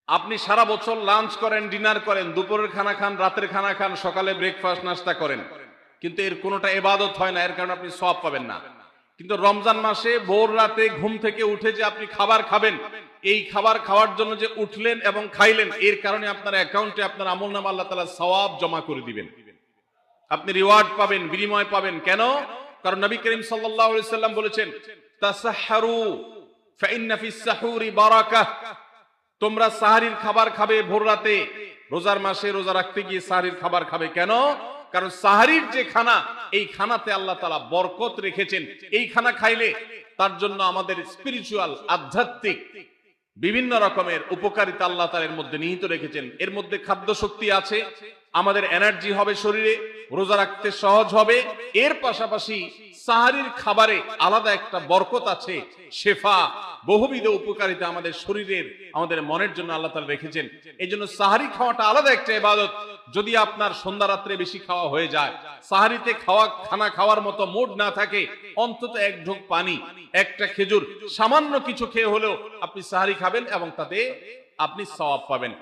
আপনি সারা বছর লাঞ্চ করেন, ডিনার করেন, দুপুরের খানা খান, রাতের খানা খান, সকালে ব্রেকফাস্ট নাস্তা করেন, কিন্তু এর কোনোটা ইবাদত হয় না, এর কারণে আপনি সওয়াব পাবেন না। কিন্তু রমজান মাসে ভোর রাতে ঘুম থেকে উঠে যে আপনি খাবার খাবেন, এই খাবার খাওয়ার জন্য যে উঠলেন এবং খাইলেন, এর কারণে আপনার অ্যাকাউন্টে আপনার আমলনামা আল্লাহ তাআলা সওয়াব জমা করে দিবেন। আপনি রিওয়ার্ড পাবেন, বিনিময় পাবেন। কেন? কারণ নবী করিম সাল্লাল্লাহু আলাইহি সাল্লাম বলেছেন, তাসাহহারু ফাইন্না ফিস সাহুরি বারাকাহ। তোমরা সাহারির খাবার খাবে ভোর রাতে। রোজার মাসে রোজা রাখতে গিয়ে সাহারির খাবার খাবে কেন? কারণ সাহারির যে খানা, এই খানাতে আল্লাহ তাআলা বরকত রেখেছেন। এই খানা খাইলে তার জন্য আমাদের স্পিরিচুয়াল, আধ্যাত্মিক বিভিন্ন রকমের উপকারিতা আল্লাহ তাআলা এর মধ্যে নিহিত রেখেছেন। এর মধ্যে খাদ্য শক্তি আছে, আমাদের এনার্জি হবে শরীরে, রোজা রাখতে সহজ হবে। এর পাশাপাশি সাহারির খাবারে আলাদা একটা বরকত আছে, শেফা, বহুবিধ উপকারিতা আমাদের শরীরের, আমাদের মনের জন্য আল্লাহ তাআলা রেখেছেন। এই জন্য সাহারি খাওয়াটা আলাদা একটা ইবাদত। যদি আপনার সন্ধ্যা রাত্রে বেশি খাওয়া হয়ে যায়, সাহারিতে খানা খাওয়ার মতো মুড না থাকে, অন্তত এক ঢোক পানি, একটা খেজুর, সামান্য কিছু খেয়ে হলেও আপনি সাহারি খাবেন এবং তাতে আপনি সওয়াব পাবেন।